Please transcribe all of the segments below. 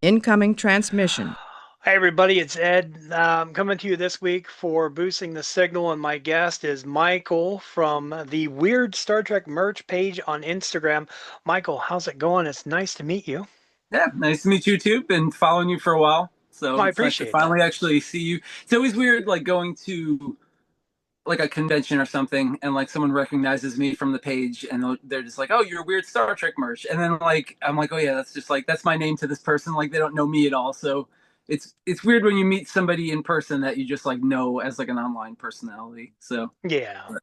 Incoming transmission. Hi, everybody. It's Ed. I'm coming to you this week for Boosting the Signal, and my guest is Michael from the Weird Star Trek merch page on Instagram. Michael, how's it going? It's nice to meet you. Yeah, nice to meet you too. Been following you for a while, so I it's nice to appreciate that. finally actually see you. It's always weird, like going to like a convention or something, and like someone recognizes me from the page, and they're just like, "Oh, you're weird Star Trek merch," and then like I'm like, "Oh yeah, that's just like that's my name to this person." Like they don't know me at all, so it's weird when you meet somebody in person that you just like know as like an online personality. So Yeah. it's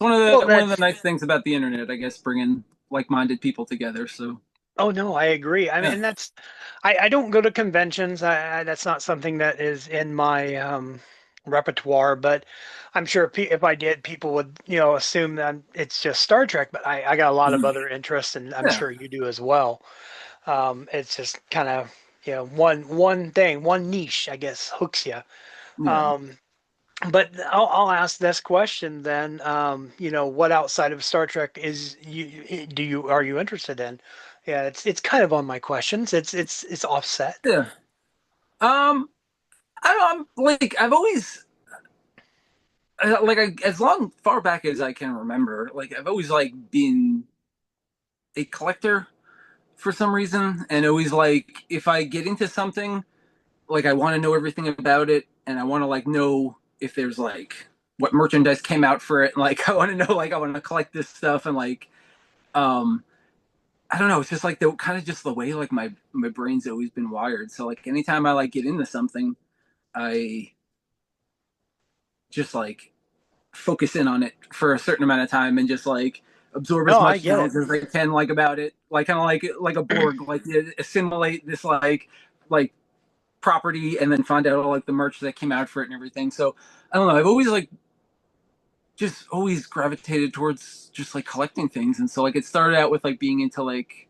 Well, one of the that's. nice things about the internet, I guess, bringing like-minded people together. So Oh no, I agree. I mean, yeah, and that's. I don't go to conventions. That's not something that is in my repertoire. But I'm sure if I did, people would assume that it's just Star Trek. But I got a lot of other interests, and I'm yeah, sure you do as well. It's just kind of one thing, one niche, I guess, hooks you. yeah. Um, but I'll ask this question then. What outside of Star Trek is you are you interested in? Yeah, it's kind of on my questions. It's offset. Yeah. Um, I'm like I've always as long far back as I can remember, like I've always like been a collector for some reason, and always like if I get into something, like I want to know everything about it, and I want to like know if there's like what merchandise came out for it, and like I want to know like I want to collect this stuff, and like um I don't know, it's just like the kind of just the way like my brain's always been wired. So like anytime I like get into something, I just like focus in on it for a certain amount of time and just like absorb No, as I much get it. knowledge as I can like about it, like kind of like a Borg, like assimilate this like property and then find out all like the merch that came out for it and everything. So I don't know, I've always like just always gravitated towards just like collecting things, and so like it started out with like being into like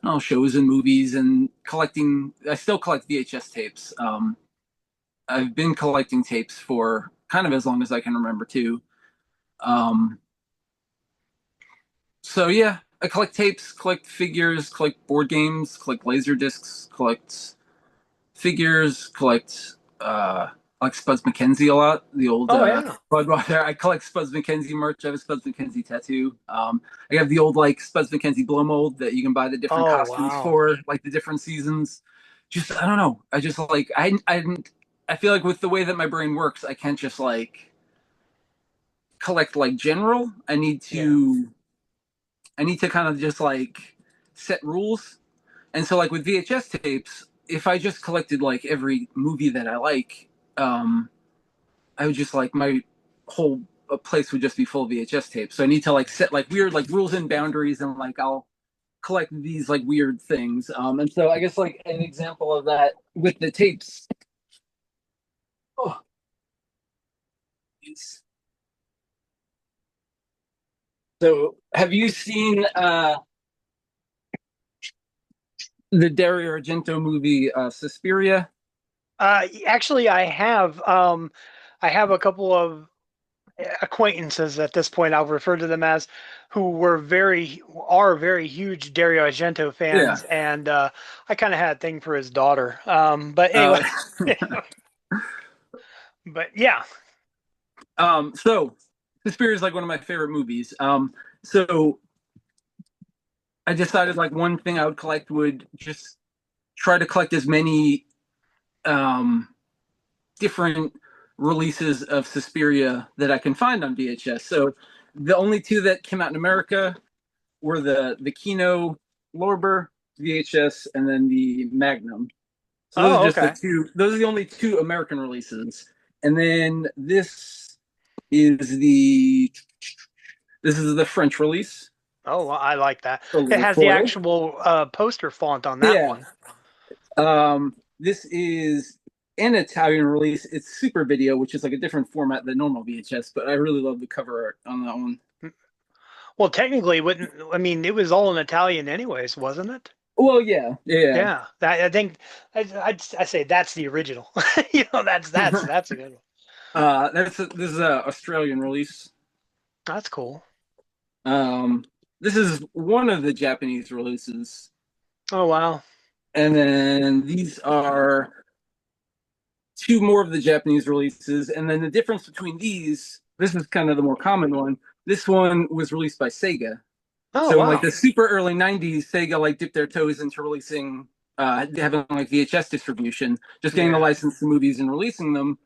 I don't know, shows and movies and collecting. I still collect VHS tapes. I've been collecting tapes for kind of as long as I can remember too. Um, So yeah, I collect tapes, collect figures, collect board games, collect laser discs, collect figures, collect like Spuds MacKenzie a lot. The old Oh yeah. Budweiser. I collect Spuds MacKenzie merch. I have a Spuds MacKenzie tattoo. I have the old like Spuds MacKenzie blow mold that you can buy the different Oh costumes wow. for, like the different seasons. Just I don't know. I just like I feel like with the way that my brain works, I can't just like collect like general. Yeah. I need to kind of just like set rules. And so like with VHS tapes, if I just collected like every movie that I like, um, I would just like my whole place would just be full of VHS tapes. So I need to like set like weird like rules and boundaries, and like I'll collect these like weird things. And so I guess like an example of that with the tapes. Oh, so have you seen the Dario Argento movie Suspiria? Actually, I have a couple of acquaintances at this point. I'll refer to them as who are very huge Dario Argento Yeah. fans, and I kind of had a thing for his daughter. But anyway, Uh, but yeah. so Suspiria is like one of my favorite movies. So I decided like one thing I would collect would just try to collect as many um, different releases of Suspiria that I can find on VHS. So the only two that came out in America were the Kino Lorber VHS and then the Magnum. So those are Oh, just the okay. two. Those are the only two American releases. And then is the this is the French release. Oh, well, I like that. A It little has the foil. actual poster font on that Yeah. one. This is an Italian release. It's Super Video, which is like a different format than normal VHS, but I really love the cover art on that one. Well, technically, wouldn't I mean it was all in Italian anyways, wasn't it? Well, yeah, yeah. Yeah, that I think I say that's the original. That's a good one. This is a Australian release. That's cool. Um, this is one of the Japanese releases. Oh wow. And then these are two more of the Japanese releases. And then the difference between these, this is kind of the more common one. This one was released by Sega. Oh So in like wow. the super early '90s, Sega like dipped their toes into releasing, having like VHS distribution, just getting the Yeah. license to movies and releasing them.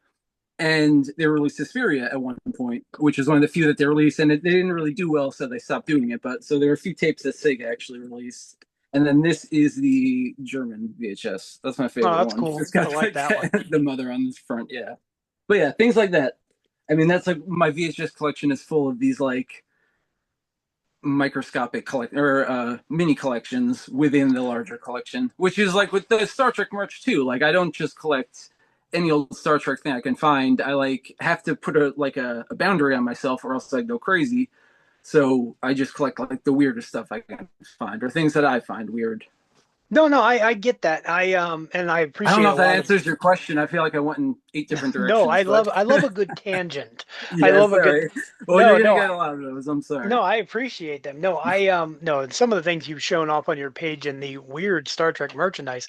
And they released Suspiria at one point, which is one of the few that they released, and they didn't really do well, so they stopped doing it. But so there are a few tapes that Sega actually released, and then this is the German VHS. That's my Oh, favorite that's one. cool. It's I got like like that one. the mother on this front, yeah. But yeah, things like that. I mean, that's like my VHS collection is full of these like microscopic collect or mini collections within the larger collection, which is like with the Star Trek merch too. Like I don't just collect any old Star Trek thing I can find. I like have to put a boundary on myself or else I go crazy. So I just collect like the weirdest stuff I can find or things that I find weird. No, no, I get that. And I I don't appreciate know a if that lot of. answers your question. I feel like I went in eight different No, directions, but I love a good tangent. I yeah, love a good. sorry. Well, you're No, gonna no, get a lot of those. I'm no, sorry. I appreciate them. No, no, some of the things you've shown off on your page and the weird Star Trek merchandise.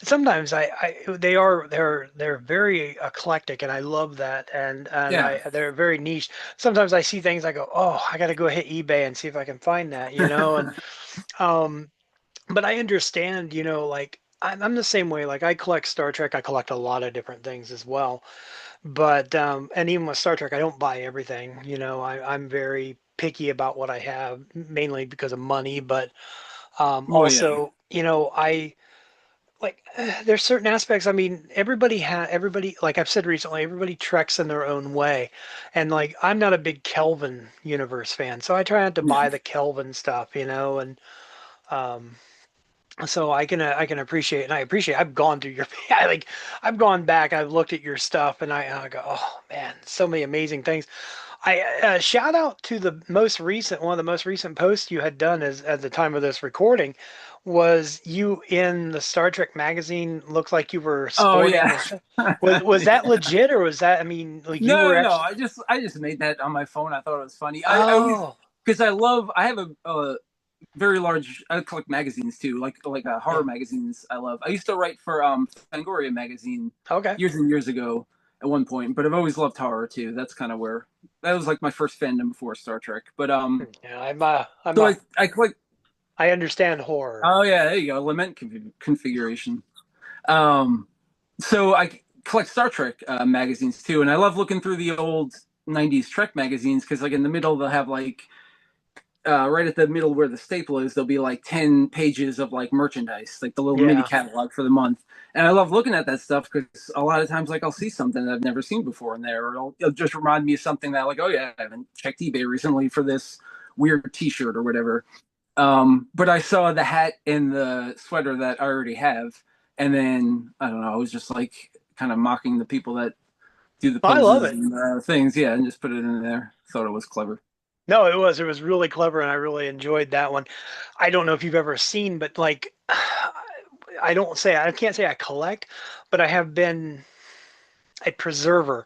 Sometimes they're very eclectic, and I love that. And Yeah. I they're very niche. Sometimes I see things I go, oh, I got to go hit eBay and see if I can find that, and um, but I understand, like. I'm the same way. Like I collect Star Trek. I collect a lot of different things as well. But and even with Star Trek, I don't buy everything. I'm very picky about what I have, mainly because of money, but Well, yeah. also, I like there's certain aspects. I mean, everybody, like I've said recently, everybody treks in their own way, and like I'm not a big Kelvin universe fan, so I try not to Yeah. buy the Kelvin stuff, and um, so I can appreciate, and I appreciate. I've gone through your, I've gone back, I've looked at your stuff, and I go, oh man, so many amazing things. I shout out to the most recent one of the most recent posts you had done as at the time of this recording was you in the Star Trek magazine. Looked like you were Oh sporting yeah. this. Was that legit, or was that? I mean, like you No, were no, no. actually. I just made that on my phone. I thought it was funny. I always Oh, because I have a very large. I collect magazines too, like horror yeah. magazines. I love. I used to write for Fangoria magazine Okay. years and years ago at one point, but I've always loved horror too. That's kind of where that was like my first fandom before Star Trek. But Yeah, I'm so a. I collect. I understand horror. Oh yeah, there you go. Lament configuration. Um, so I collect Star Trek magazines too, and I love looking through the old '90s Trek magazines because, like, in the middle they'll have like right at the middle where the staple is, there'll be like 10 pages of like merchandise, like the little mini Yeah. catalog for the month. And I love looking at that stuff because a lot of times, like, I'll see something that I've never seen before in there, or it'll just remind me of something that, like, oh yeah, I haven't checked eBay recently for this weird T-shirt or whatever. But I saw the hat and the sweater that I already have, and then I don't know, I was just like kind of mocking the people that do the I love poses it. and things, yeah, and just put it in there. Thought it was clever. No, it was really clever, and I really enjoyed that one. I don't know if you've ever seen, but like, I can't say I collect, but I have been a preserver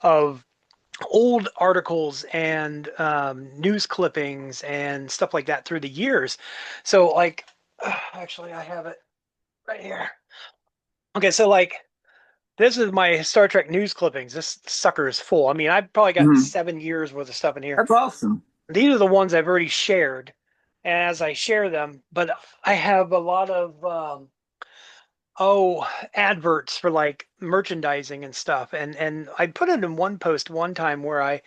of old articles and news clippings and stuff like that through the years. So like, actually, I have it right here. Okay, so like. This is my Star Trek news clippings. This sucker is full. I mean, I've probably got Mm-hmm. 7 years worth of stuff in here. That's awesome. These are the ones I've already shared, and as I share them, but I have a lot of adverts for like merchandising and stuff, and I put it in one post one time where I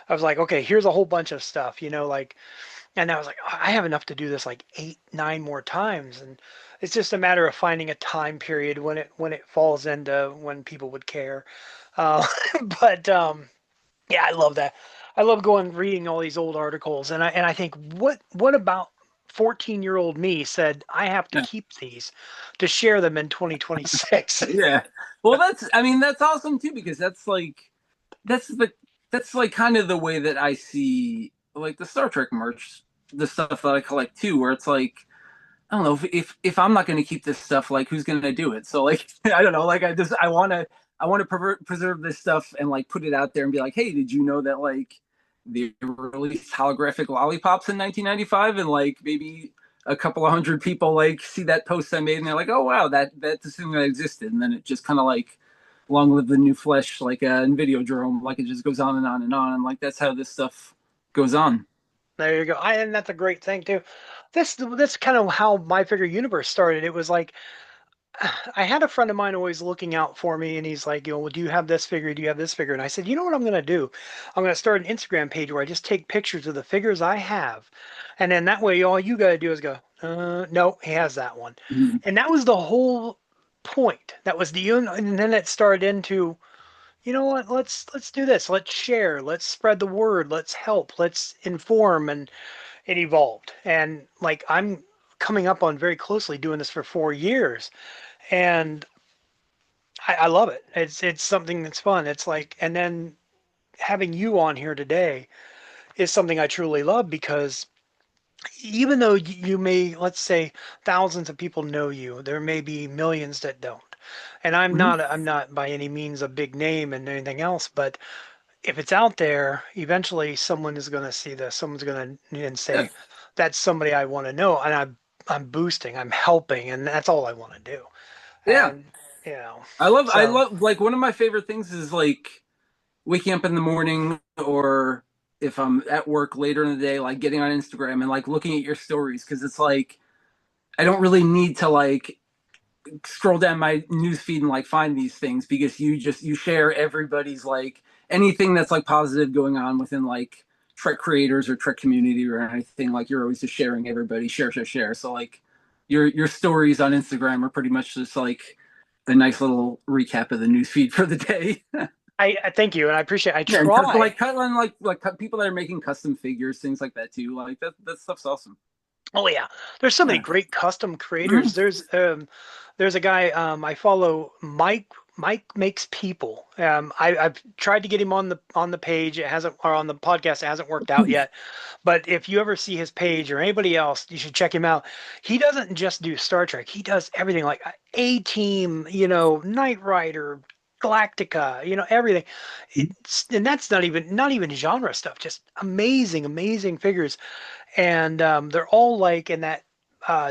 was like, okay, here's a whole bunch of stuff, like, and I was like, I have enough to do this like 8, 9 more times, and it's just a matter of finding a time period when it falls into when people would care. Uh, but yeah, I love that. I love going reading all these old articles, and I think what about 14-year-old me said I have to Yeah. keep these to share them in 2026. Yeah. Well, I mean, that's awesome too because that's the that's like kind of the way that I see like the Star Trek merch, the stuff that I collect too, where it's like I don't know if I'm not going to keep this stuff, like who's going to do it? So like I don't know, like I want to preserve this stuff and like put it out there and be like, hey, did you know that like they released holographic lollipops in 1995 and like maybe a couple of hundred people like see that post I made, and they're like, "Oh wow, that's a thing that existed," and then it just kind of like long live the new flesh, like in Videodrome, like it just goes on and on and on, and like that's how this stuff goes on. There you go. And that's a great thing too. This kind of how my figure universe started. It was like I had a friend of mine always looking out for me, and he's like, well, do you have this figure? Do you have this figure? And I said, you know what I'm going to do? I'm going to start an Instagram page where I just take pictures of the figures I have, and then that way, all you got to do is go, no, he has that one, Mhm. and that was the whole point. That was and then it started into, you know what? Let's do this. Let's share. Let's spread the word. Let's help. Let's inform, and it evolved. And like I'm coming up on very closely doing this for 4 years, and I love it. It's something that's fun. It's like, and then having you on here today is something I truly love because even though you may, let's say, thousands of people know you, there may be millions that don't. And Mhm. I'm not by any means a big name and anything else, but if it's out there, eventually someone is going to see this. Someone's going to and Yeah, say, "That's somebody I want to know," and I'm boosting, I'm helping, and that's all I want to do. yeah. And you know, I so. love like one of my favorite things is like waking up in the morning or if I'm at work later in the day, like getting on Instagram and like looking at your stories because it's like I don't really need to like scroll down my news feed and like find these things because you share everybody's like anything that's like positive going on within like Trek creators or Trek community or anything like you're always just sharing everybody share. So like your stories on Instagram are pretty much just like a nice little recap of the news feed for the day. I thank you, and I appreciate. I Yeah, and try. like cut on like people that are making custom figures, things like that too. Like that stuff's awesome. Oh yeah, there's so many Yeah. great custom Mhm. creators. There's a guy I follow, Mike. Mike makes people. I've tried to get him on the page. It hasn't, or on the podcast. It hasn't worked out yet. But if you ever see his page or anybody else, you should check him out. He doesn't just do Star Trek. He does everything like A Team, Knight Rider, Galactica, everything. And that's not even genre stuff. Just amazing, amazing figures, and they're all like in that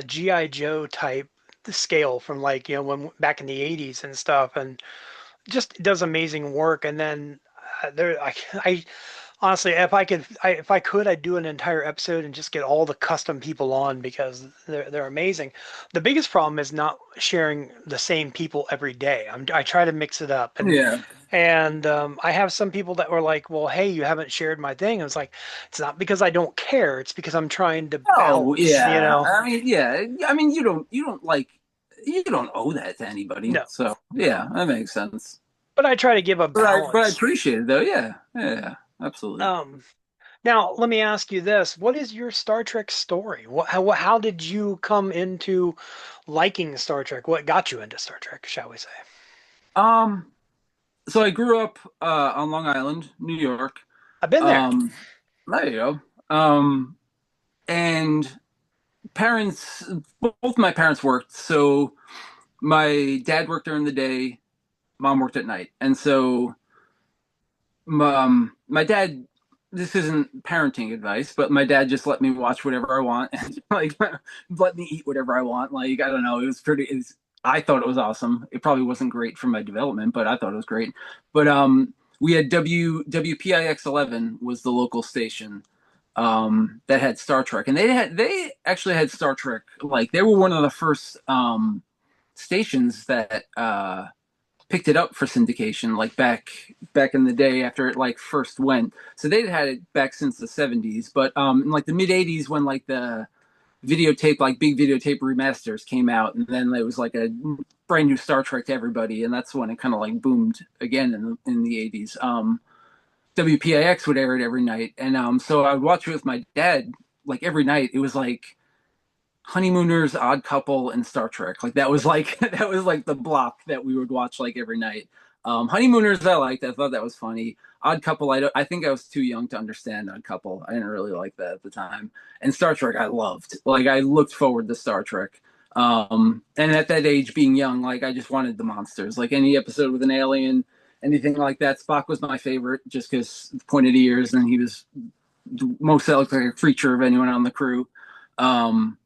GI Joe type scale from like when back in the 80s and stuff, and just does amazing work. And then there, I honestly, if I could, I'd do an entire episode and just get all the custom people on because they're amazing. The biggest problem is not sharing the same people every day. I try to mix it up, and Yeah. I have some people that were like, "Well, hey, you haven't shared my thing." I was like, "It's not because I don't care. It's because I'm trying to Oh balance, you yeah. know." I mean, yeah. I mean, you don't like you don't owe that to anybody. No, So yeah, that makes sense. but I try to give a But I balance. appreciate it though. Yeah. Yeah. Absolutely. Um, Now, let me ask you this: what is your Star Trek story? How did you come into liking Star Trek? What got you into Star Trek, shall we say? Um. So I grew up on Long Island, New York. I've been there. Um. There you go. And parents, both my parents worked. So my dad worked during the day, mom worked at night, and so my dad, this isn't parenting advice, but my dad just let me watch whatever I want and like let me eat whatever I want. Like I don't know, I thought it was awesome. It probably wasn't great for my development, but I thought it was great. But we had WPIX 11 was the local station that had Star Trek, and they actually had Star Trek. Like they were one of the first stations that picked it up for syndication like back in the day after it like first went. So they'd had it back since the 70s, but in like the mid 80s when like the videotape like big videotape remasters came out and then it was like a brand new Star Trek to everybody and that's when it kind of like boomed again in the 80s. WPIX would air it every night and so I would watch it with my dad like every night. It was like Honeymooners, Odd Couple, and Star Trek. Like that was like that was like the block that we would watch like every night. Honeymooners, I liked. I thought that was funny. Odd Couple, I think I was too young to understand Odd Couple. I didn't really like that at the time. And Star Trek, I loved. Like I looked forward to Star Trek. And at that age, being young, like I just wanted the monsters. Like any episode with an alien, anything like that. Spock was my favorite, just because pointed ears, and he was the most electric creature of anyone on the crew. Um,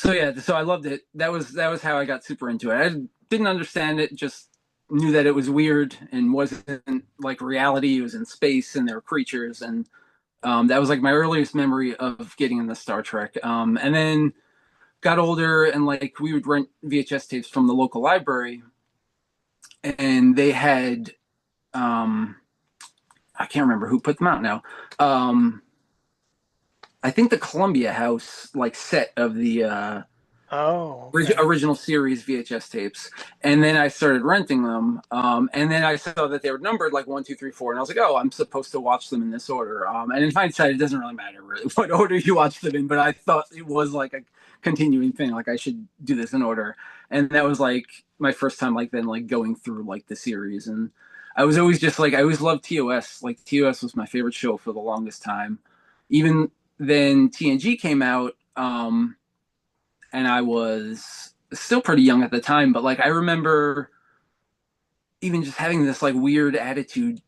So yeah, so I loved it. That was how I got super into it. I didn't understand it, just knew that it was weird and wasn't like reality. It was in space and there were creatures, and that was like my earliest memory of getting into Star Trek. And then got older and like we would rent VHS tapes from the local library, and they had um, I can't remember who put them out now. Um, I think the Columbia House like set of the Oh, okay. original series VHS tapes, and then I started renting them. And then I saw that they were numbered like 1, 2, 3, 4, and I was like, oh, I'm supposed to watch them in this order. And in hindsight, it doesn't really matter really what order you watch them in, but I thought it was like a continuing thing, like I should do this in order. And that was like my first time, like then like going through like the series, and I was always just like I always loved TOS. Like TOS was my favorite show for the longest time. Even then, TNG came out. And I was still pretty young at the time, but like I remember even just having this like weird attitude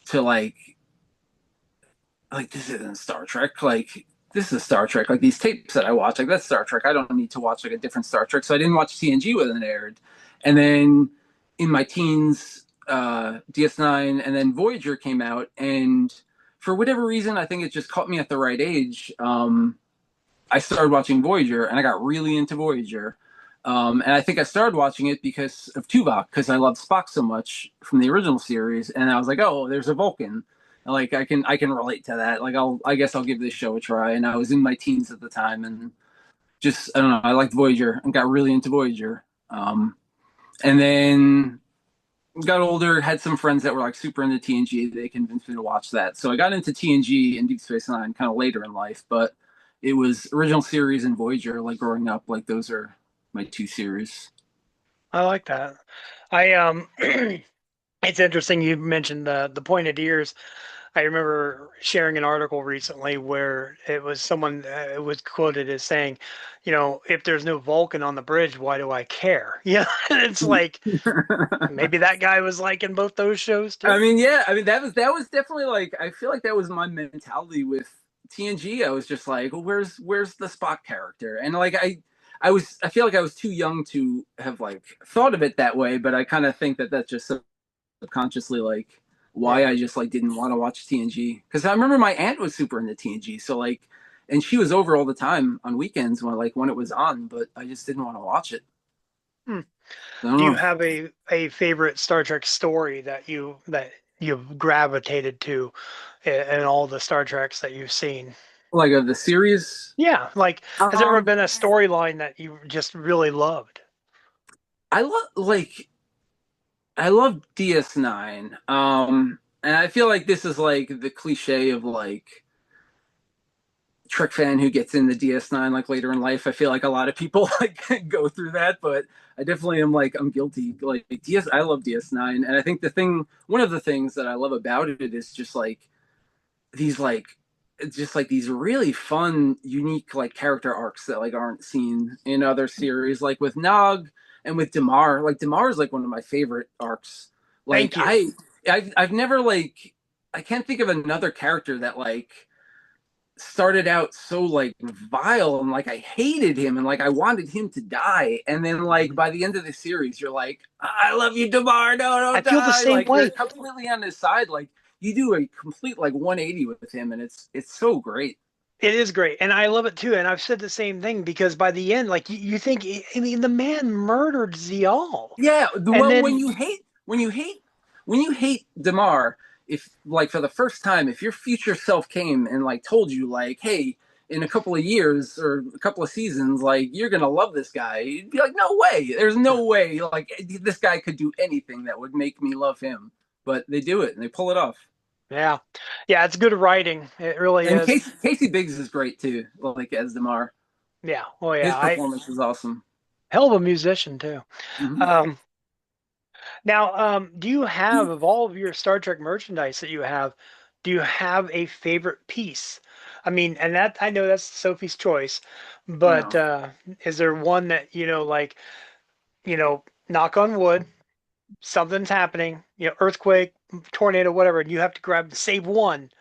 to like this isn't Star Trek. Like this is Star Trek. Like these tapes that I watch, like that's Star Trek. I don't need to watch like a different Star Trek. So I didn't watch TNG when it aired. And then in my teens, DS9 and then Voyager came out, and for whatever reason, I think it just caught me at the right age. I started watching Voyager, and I got really into Voyager. And I think I started watching it because of Tuvok, because I loved Spock so much from the original series, and I was like, oh, there's a Vulcan. Like I can relate to that. Like I guess I'll give this show a try. And I was in my teens at the time, and just I don't know, I liked Voyager and got really into Voyager. And then got older, had some friends that were like super into TNG. They convinced me to watch that. So I got into TNG and Deep Space Nine kind of later in life, but it was original series and Voyager like growing up. Like those are my two series. I like that. I it's interesting you mentioned the pointed ears. I remember sharing an article recently where it was someone was quoted as saying, if there's no Vulcan on the bridge, why do I care? Yeah, it's like maybe that guy was like in both those shows I too. mean, yeah, I mean that was definitely like I feel like that was my mentality with TNG. I was just like, well, where's the Spock character? And like I feel like I was too young to have like thought of it that way, but I kind of think that that's just subconsciously like why Yeah. I just like didn't want to watch TNG, because I remember my aunt was super into TNG, so like, and she was over all the time on weekends when it was on, but I just didn't want to watch it. Hmm. I don't Do you know, have a favorite Star Trek story that you've gravitated to in all the Star Treks that you've seen? like the series. Yeah, like has there ever Um, been a storyline that you just really loved? I love like I love DS9. And I feel like this is like the cliche of like Trek fan who gets in the DS9 like later in life. I feel like a lot of people like go through that, but I definitely am like I'm guilty. Like DS, I love DS9, and I think one of the things that I love about it is just like these like it's just like these really fun, unique like character arcs that like aren't seen in other series, like with Nog and with Damar. Like Damar is like one of my favorite arcs. Like Thank you. I've never like I can't think of another character that like started out so like vile and like I hated him and like I wanted him to die, and then like by the end of the series you're like I love you Damar, no I don't feel the die, same like you're way. completely on his side, like you do a complete like 180 with him, and it's so great. It is great, and I love it too. And I've said the same thing because by the end, like you think, I mean, the man murdered Zial, Yeah, and well then when you hate Damar, if like for the first time, if your future self came and like told you like, hey, in a couple of years or a couple of seasons, like you're gonna love this guy, you'd be like, no way, there's no way, like this guy could do anything that would make me love him, but they do it and they pull it off. yeah, yeah, it's good writing. It really And is. Casey Biggs is great too, like as Damar. Yeah, oh His yeah, I performance is awesome. hell of a musician too. Mm-hmm. Um, Now, do you have of all of your Star Trek merchandise that you have, do you have a favorite piece? I mean, and that I know that's Sophie's choice, I but know. is there one that, like, knock on wood, something's happening, earthquake, tornado, whatever, and you have to save one.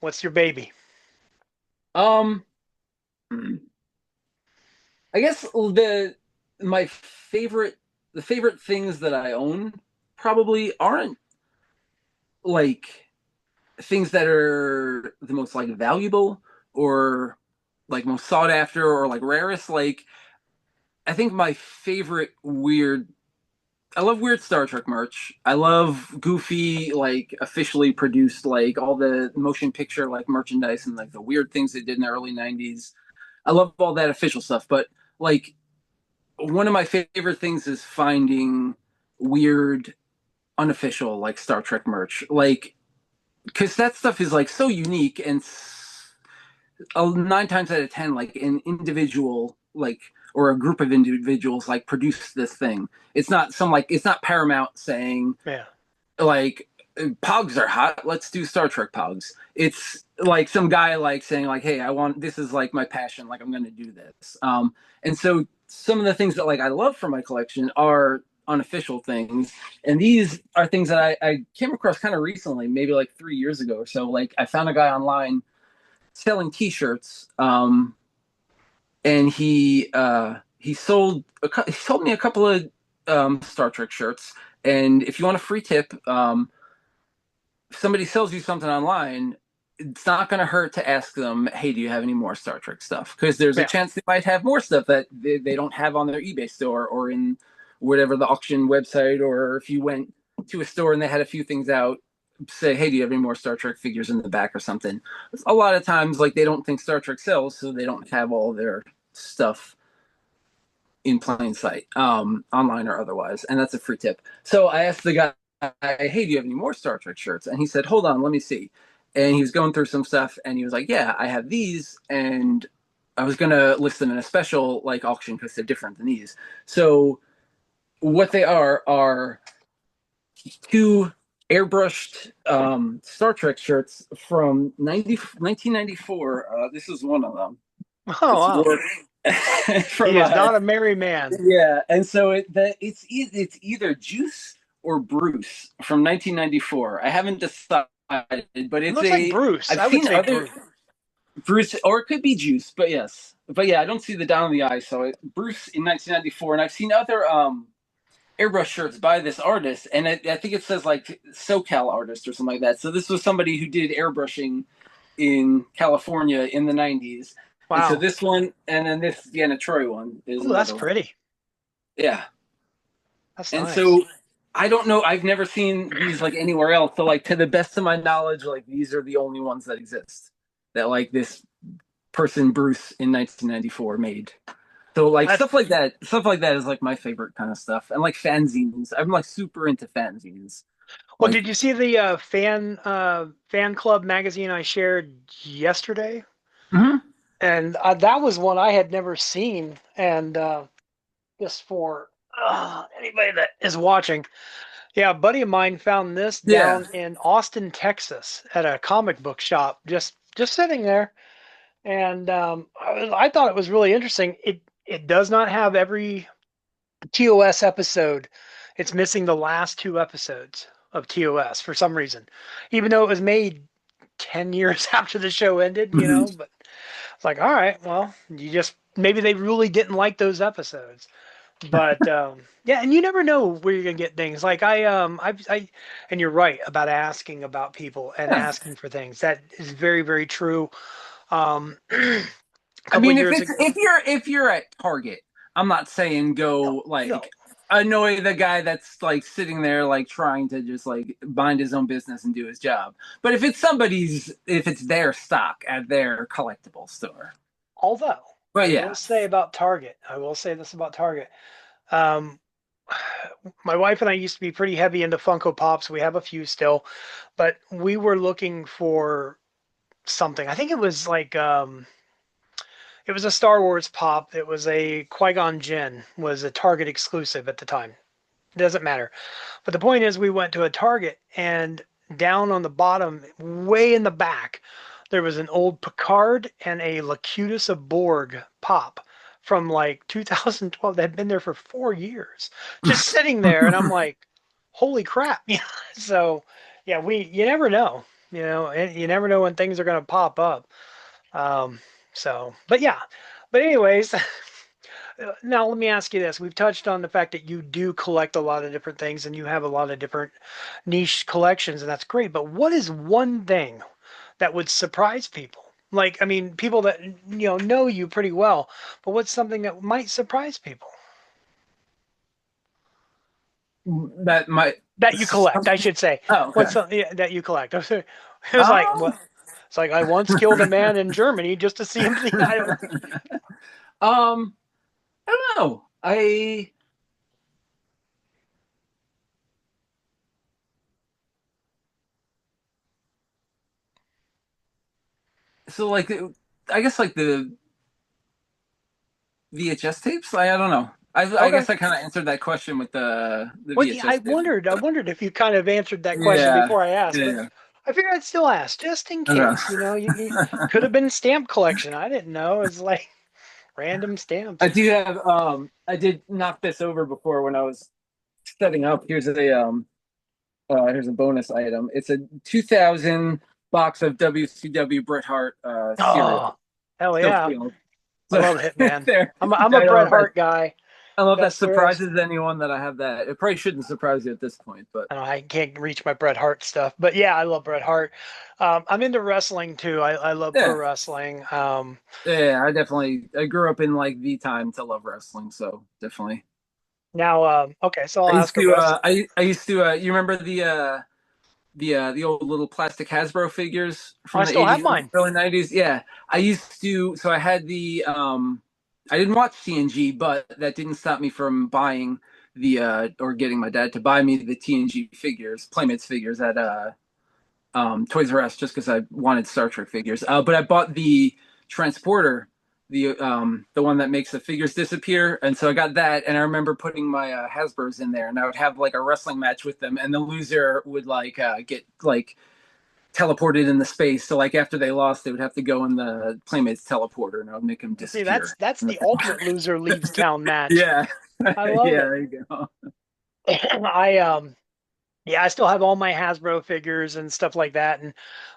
What's your baby? Um, I guess my favorite the favorite things that I own probably aren't like things that are the most like valuable or like most sought after or like rarest. Like I think my favorite weird I love weird Star Trek merch. I love goofy, like officially produced, like all the motion picture, like merchandise and like the weird things they did in the early '90s. I love all that official stuff. But like one of my favorite things is finding weird, unofficial, like Star Trek merch. Like, because that stuff is like so unique and 9 times out of 10, like an individual, like, or a group of individuals, like, produce this thing. It's not it's not Paramount saying, Yeah. like, Pogs are hot. Let's do Star Trek Pogs. It's like some guy like saying like, hey, I want this is like my passion. Like I'm going to do this. And so some of the things that like I love from my collection are unofficial things, and these are things that I came across kind of recently, maybe like 3 years ago or so. Like I found a guy online selling T-shirts, and he sold me a couple of Star Trek shirts. And if you want a free tip, if somebody sells you something online, it's not going to hurt to ask them, hey, do you have any more Star Trek stuff? Because there's a Yeah. chance they might have more stuff that they don't have on their eBay store or in whatever the auction website, or if you went to a store and they had a few things out, say, hey, do you have any more Star Trek figures in the back or something? A lot of times, like, they don't think Star Trek sells, so they don't have all their stuff in plain sight, online or otherwise. And that's a free tip. So I asked the guy, hey, do you have any more Star Trek shirts? And he said, hold on, let me see. And he was going through some stuff and he was like, yeah, I have these. And I was going to list them in a special like auction because they're different than these. So what they are two airbrushed Star Trek shirts from 1994. This is one of them. Oh It's wow. work He from is not a merry man. yeah, and so it's either Juice or Bruce from 1994. I haven't decided, but It it's looks like a Bruce. I've I would seen say other Bruce. Bruce, or it could be Juice, but yes, but yeah, I don't see the down on the eye. So Bruce in 1994, and I've seen other airbrush shirts by this artist, and I think it says like SoCal artist or something like that. So this was somebody who did airbrushing in California in the '90s. And so Wow. this one, and then this Deanna Troy one is Oh, that's another one. pretty. Yeah. That's And nice. so I don't know. I've never seen these like anywhere else. So like to the best of my knowledge, like these are the only ones that exist that like this person Bruce in 1994 made. So like That's stuff like that is like my favorite kind of stuff. And like fanzines, I'm like super into fanzines. well. Like, Did you see the fan club magazine I shared yesterday? mhm. And that was one I had never seen. And just for anybody that is watching, yeah, a buddy of mine found this Yeah. down in Austin, Texas, at a comic book shop, just sitting there. And I thought it was really interesting. It does not have every TOS episode. It's missing the last two episodes of TOS for some reason, even though it was made 10 years after the show ended. Mhm. But it's like, all right, well, you just maybe they really didn't like those episodes. But yeah, and you never know where you're gonna get things. Like and you're right about asking about people and Yeah. asking for things. That is very, very true. A I couple of mean, if years it's ago, if you're at Target, I'm not saying no, go no, like annoy the guy that's like sitting there like trying to just like mind his own business and do his job. But if it's their stock at their collectible store. although But I will yeah. say about Target, I will say this about Target. Um, my wife and I used to be pretty heavy into Funko Pops. We have a few still, but we were looking for something. I think it was like it was a Star Wars pop. It was a Qui-Gon Jinn was a Target exclusive at the time. It doesn't matter. But the point is we went to a Target and down on the bottom, way in the back, there was an old Picard and a Locutus of Borg pop from like 2012 that had been there for 4 years, just sitting there. And I'm like, holy crap. So yeah, you never know, and you never know when things are going to pop up. Um, but yeah, but anyways, Now, let me ask you this. We've touched on the fact that you do collect a lot of different things and you have a lot of different niche collections, and that's great. But what is one thing that would surprise people? Like, I mean, people that know you pretty well, but what's something that might surprise people That might. that you collect, I should say? Oh, What's okay. something that you collect? It was like, Um, what? It's like I once killed a man in Germany just to see him. I don't. um, I don't know. So like, I guess like the VHS tapes. I don't know. I Okay. guess I kind of answered that question with the Well, yeah, I VHS tape. wondered. I wondered if you kind of answered that question Yeah, before I asked, but yeah. I figured I'd still ask just in Okay. case. You could have been stamp collection. I didn't know. It's like random stamps. I do have I did knock this over before when I was setting up. Here's a bonus item. It's a 2000 box of WCW Bret Hart cereal. Oh, hell Still yeah! sealed. I So love Hitman. there. I'm a I don't know Bret if that Hart guy. I don't know if that Best there is. surprises anyone that I have that. It probably shouldn't surprise you at this point, but I can't reach my Bret Hart stuff, but yeah, I love Bret Hart. I'm into wrestling too. I love pro yeah. wrestling. Yeah, I grew up in like the time to love wrestling, so definitely. Now, okay, so I'll I used ask a to rest. I used to you remember the old little plastic Hasbro figures I from the still have 80s and mine. early 90s? Yeah. I used to so I had the I didn't watch TNG, but that didn't stop me from buying the or getting my dad to buy me the TNG figures, Playmates figures at Toys R Us just because I wanted Star Trek figures. But I bought the transporter, the one that makes the figures disappear, and so I got that. And I remember putting my Hasbro's in there, and I would have like a wrestling match with them, and the loser would like get like teleported in the space. So like after they lost, they would have to go in the Playmates teleporter, and I would make them See, that's disappear. that's the ultimate loser leaves town match. Yeah, I yeah, love it. there you go. I yeah, I still have all my Hasbro figures and stuff like that. And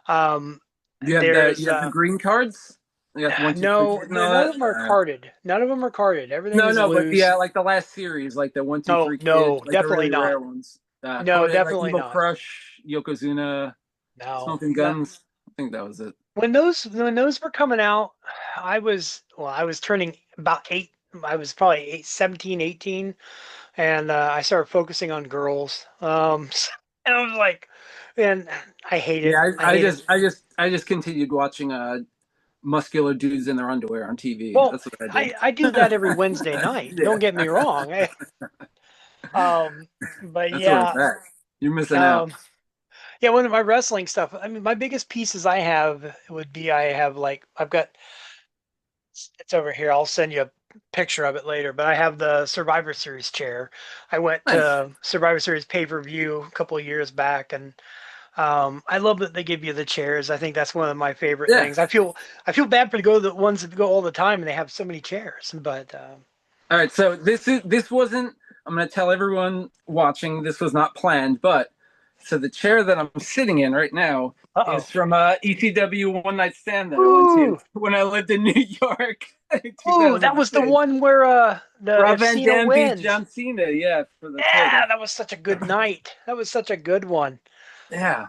um You there's have the green cards. You got the one, two, three no, kit and all none of that. them are carded. None of them are carded. Everything No, is no, but the loose. like the last series, like the one, two, No, three kid, no, like the definitely really not. rare ones. No, Like definitely Evil not. Crush, Yokozuna, No. Smoking No. Guns. I think that was it. When those were coming out, I was turning about 8. I was probably 17, 18, and I started focusing on girls. And I was like, and I hate it. Yeah, I hate it. I just continued watching muscular dudes in their underwear on TV. Well, That's what I did. I do that every Wednesday night. Don't Yeah, get me wrong. Um, but that's where it's yeah, at. You're missing out. um, yeah, one of my wrestling stuff. I mean, my biggest pieces I have would be I have like I've got it's over here. I'll send you a picture of it later, but I have the Survivor Series chair. I went Nice. to Survivor Series pay-per-view a couple of years back, and I love that they give you the chairs. I think that's one of my favorite Yeah. things. I feel bad for the ones that go all the time and they have so many chairs, but All right. So this wasn't. I'm going to tell everyone watching. This was not planned, but so the chair that I'm sitting in right now uh-oh. is from ECW One Night Stand that I went to Ooh, when I lived in New York in ooh, that was the 2006. one where the Rob if Van Cena Dam beat wins. John Cena, yeah, for the Yeah, title. that was such a good night. That was such a good one. Yeah,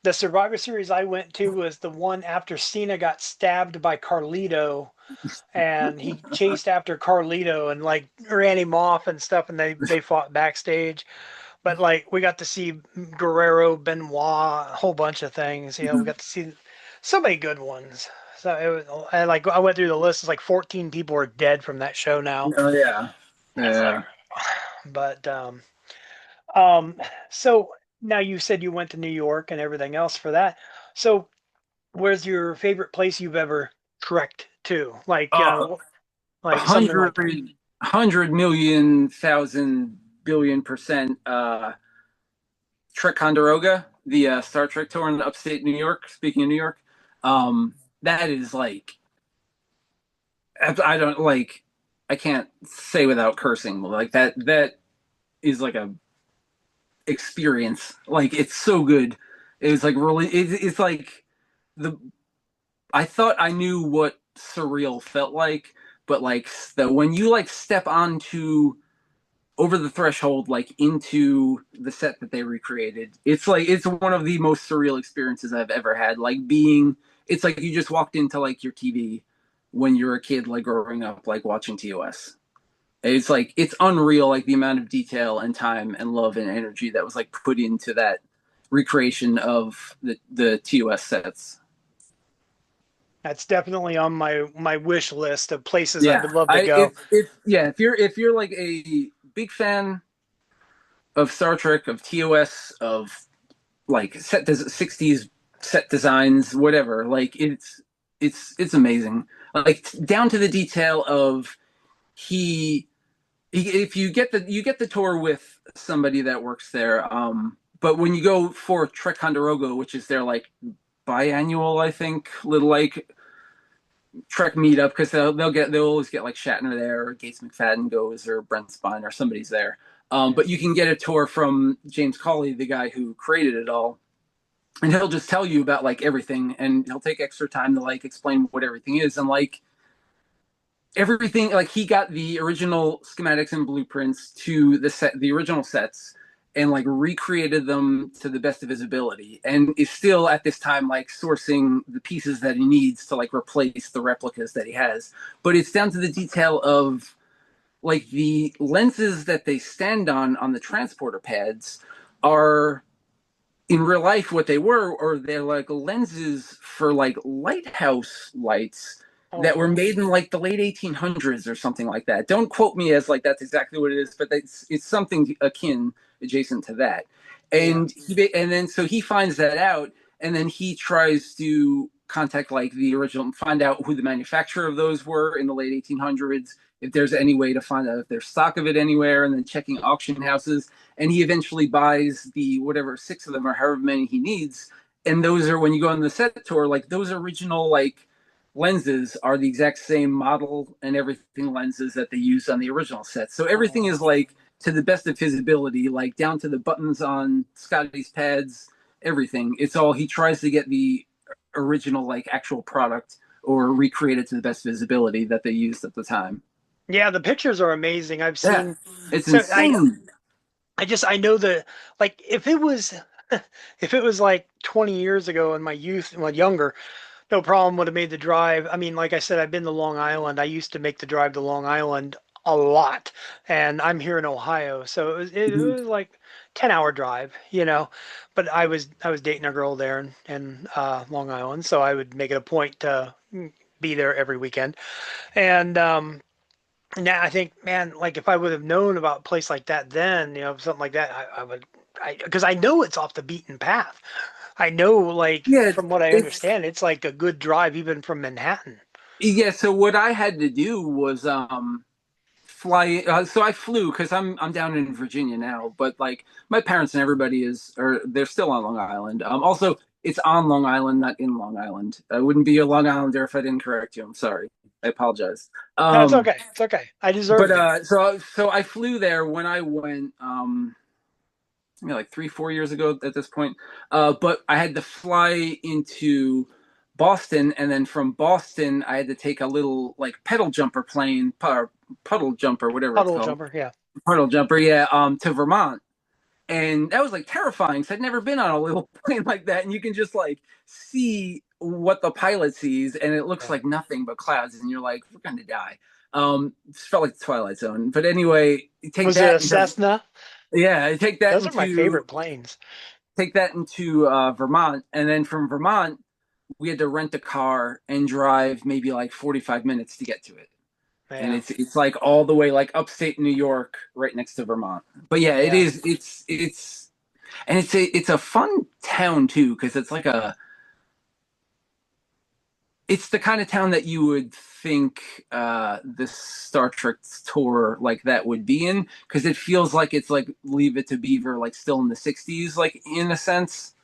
The Survivor Series I went to was the one after Cena got stabbed by Carlito and he chased after Carlito and like ran him off and stuff and they fought backstage. But like we got to see Guerrero, Benoit, a whole bunch of things. We got to see so many good ones. So it was and like I went through the list. It's like 14 people are dead from that show now. oh yeah, It's like, yeah. but um, so now you said you went to New York and everything else for that. So where's your favorite place you've ever trekked to? A Like something hundred, like that. 100 million, thousand, billion% Trek the Star Trek tour in upstate New York. Speaking of New York, that is like I don't like I can't say without cursing like that is like a experience. Like it's so good. It's like really it's like the I thought I knew what surreal felt like, but like the when you like step onto over the threshold like into the set that they recreated, it's one of the most surreal experiences I've ever had. Like being it's like you just walked into like your TV when you're a kid, like growing up, like watching TOS. It's like it's unreal, like the amount of detail and time and love and energy that was like put into that recreation of the TOS sets. That's definitely on my wish list of places I Yeah, would love to I go. if yeah, if you're like a big fan of Star Trek, of TOS, of like 60s set designs, whatever, like it's amazing. Like down to the detail of he if you get the tour with somebody that works there, but when you go for Trek Condorogo, which is their like biannual, I think, little like Trek meetup, because they'll always get like Shatner there, or Gates McFadden goes, or Brent Spine, or somebody's there. Yeah. But you can get a tour from James Cawley, the guy who created it all, and he'll just tell you about like everything, and he'll take extra time to like explain what everything is, and like everything, like he got the original schematics and blueprints to the original sets, and like recreated them to the best of his ability, and is still at this time like sourcing the pieces that he needs to like replace the replicas that he has. But it's down to the detail of like the lenses that they stand on the transporter pads are in real life what they were, or they're like lenses for like lighthouse lights Oh that were wow. made in like the late 1800s or something like that. Don't quote me as like that's exactly what it is, but it's something akin adjacent to that. Yeah. And then so he finds that out, and then he tries to contact like the original, find out who the manufacturer of those were in the late 1800s, if there's any way to find out if there's stock of it anywhere, and then checking auction houses, and he eventually buys the whatever six of them or however many he needs. And those are, when you go on the set tour, like those original like lenses are the exact same model and everything lenses that they use on the original set. So Oh everything wow. is like to the best of his ability, like down to the buttons on Scotty's pads, everything. It's all, he tries to get the original like actual product or recreate it to the best of his ability that they used at the time. Yeah, the pictures are amazing. I've Yeah, seen it's so insane. I know the like if it was if it was like 20 years ago in my youth, when younger, no problem would have made the drive. I mean, like I said, I've been to Long Island. I used to make the drive to Long Island a lot, and I'm here in Ohio, so it Mhm. was like 10-hour drive, you know. But I was dating a girl there in Long Island, so I would make it a point to be there every weekend. And now I think, man, like if I would have known about a place like that then, something like that, I would, because I know it's off the beaten path. I know, like, Yeah, from what I it's understand, it's like a good drive even from Manhattan. yeah. So what I had to do was fly. So I flew because I'm down in Virginia now, but like my parents and everybody is, or they're still on Long Island. Also, it's on Long Island, not in Long Island. I wouldn't be a Long Islander if I didn't correct you. I'm sorry. I apologize. No, it's okay. It's okay. I But deserved it. so I flew there when I went. Maybe like 3 4 years ago at this point. But I had to fly into Boston, and then from Boston I had to take a little like pedal jumper plane, puddle jumper, whatever it's Puddle called, jumper, yeah. puddle jumper, yeah, to Vermont. And that was like terrifying because I'd never been on a little plane like that, and you can just like see what the pilot sees, and it looks Yeah. like nothing but clouds, and you're like, we're gonna die. It felt like the Twilight Zone. But anyway, you take Was it a that into, Cessna? yeah, Those are my favorite planes. take that into Vermont, and then from Vermont we had to rent a car and drive maybe like 45 minutes to get to it. And Yeah. it's like all the way like upstate New York, right next to Vermont. But yeah, it Yeah. is. It's and it's a fun town too, because it's like a it's the kind of town that you would think this Star Trek tour like that would be in, because it feels like it's like Leave It to Beaver, like still in the 60s, like in a sense,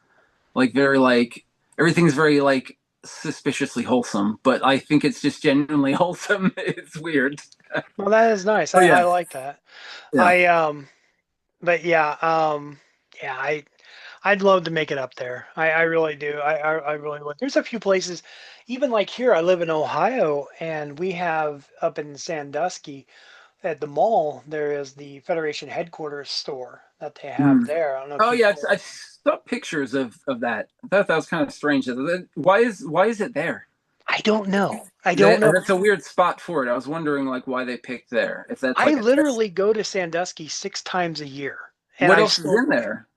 like very like everything's very like suspiciously wholesome, but I think it's just genuinely wholesome. It's weird. Well, that is nice. Oh I yeah, like that. yeah. I but yeah, yeah, I'd love to make it up there. I really do. I really would. There's a few places, even like here, I live in Ohio, and we have up in Sandusky at the mall, there is the Federation headquarters store that they have Mm. there. I don't know if Oh you've yeah, been. I saw pictures of that. I thought that was kind of strange. Why is it there? I don't know. I don't know. That's a weird spot for it. I was wondering like why they picked there. If that's I like a test. literally go to Sandusky 6 times a year, and What I else is still in there?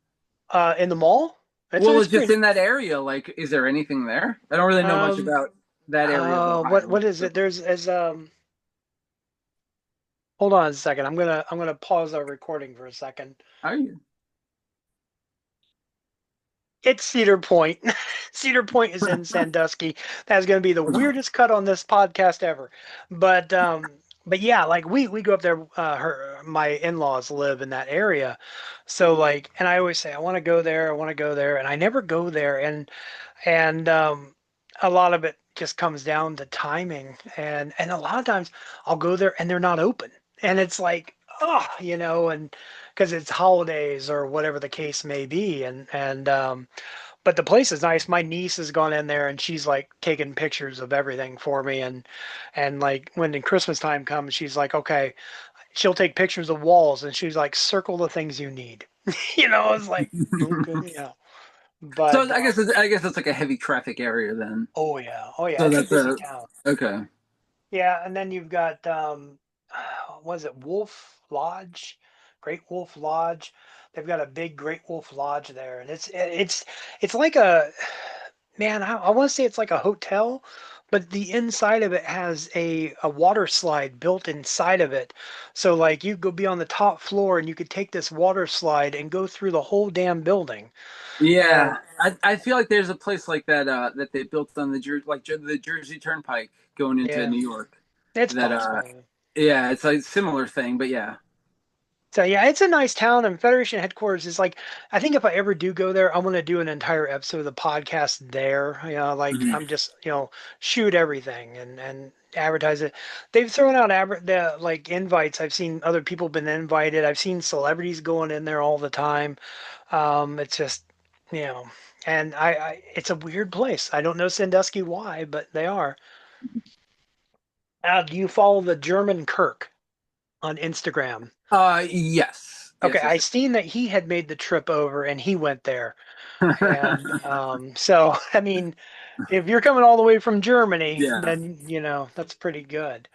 in the mall. Well, It's it's just pretty. in that area. Like, is there anything there? I don't really know much Um, about that area of what Ohio. is So it? There's as Hold on a second. I'm gonna pause our recording for a second. how are you? It's Cedar Point. Cedar Point is in Sandusky. That's going to be the weirdest cut on this podcast ever. But yeah, like we go up there. My in-laws live in that area, so like, and I always say I want to go there. I want to go there, and I never go there. And a lot of it just comes down to timing, and a lot of times I'll go there and they're not open, and it's like, oh, and because it's holidays or whatever the case may be, and but the place is nice. My niece has gone in there and she's like taking pictures of everything for me, and like when the Christmas time comes, she's like, okay, she'll take pictures of walls and she's like, circle the things you need. It's like, okay, yeah. So But I guess it's like a heavy traffic area then. oh yeah, So it's a that's busy a town. okay. Yeah, and then you've got was it Wolf Lodge? Great Wolf Lodge. They've got a big Great Wolf Lodge there, and it's like a man. I want to say it's like a hotel, but the inside of it has a water slide built inside of it. So like you go be on the top floor and you could take this water slide and go through the whole damn building. And Yeah, I feel like there's a place like that that they built on the Jersey Turnpike going into yeah, New York. it's That possible. yeah, it's a similar thing, but yeah. So yeah, it's a nice town, and Federation headquarters is like, I think if I ever do go there, I'm gonna do an entire episode of the podcast there. Like Mhm. I'm just, shoot everything and advertise it. They've thrown out the like invites. I've seen other people been invited. I've seen celebrities going in there all the time. It's just, you know, and it's a weird place. I don't know Sandusky why, but they are. Do you follow the German Kirk on Instagram? Yes, Okay, yes, I yes, seen that he had made the trip over and he went there. yes. And so, I mean, if you're coming all the way from Germany, Yeah. then, that's pretty good.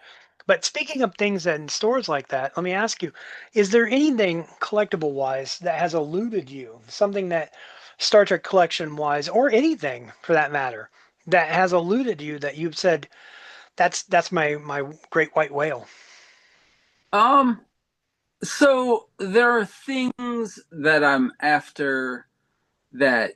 But speaking of things in stores like that, let me ask you, is there anything collectible wise that has eluded you? Something that Star Trek collection wise, or anything for that matter, that has eluded you that you've said, that's my great white whale. Um. So there are things that I'm after that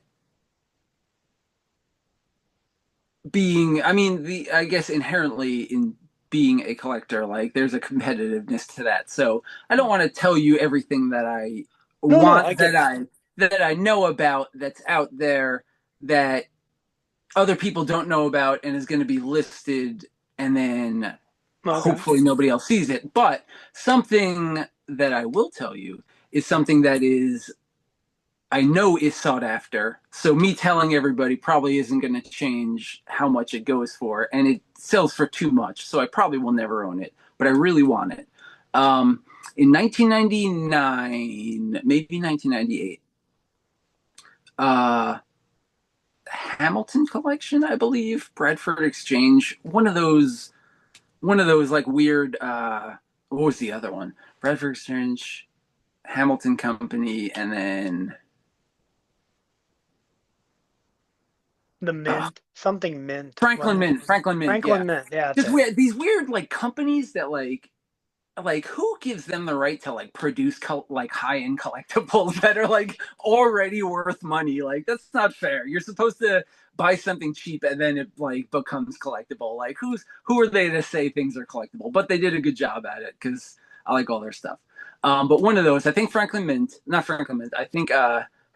I mean, I guess inherently in being a collector, like there's a competitiveness to that. So I don't want to tell you everything that I No, I want get it. that I know about that's out there that other people don't know about and is going to be listed and then Okay. hopefully nobody else sees it. But something that I will tell you is something that is I know is sought after. So me telling everybody probably isn't going to change how much it goes for, and it sells for too much. So I probably will never own it, but I really want it. In 1999, maybe 1998, uh, Hamilton collection, I believe, Bradford Exchange, one of those like weird. What was the other one? Bradford Exchange, Hamilton Company, and then The uh, Mint, something Mint, Franklin wasn't it? Mint. Franklin Mint. Yeah, Franklin Mint. Yeah, that's just it. these weird like companies that like who gives them the right to like produce like high end collectibles that are like already worth money? Like that's not fair. You're supposed to buy something cheap and then it like becomes collectible. Like who are they to say things are collectible? But they did a good job at it because I like all their stuff. But one of those, I think Franklin Mint, not Franklin Mint, I think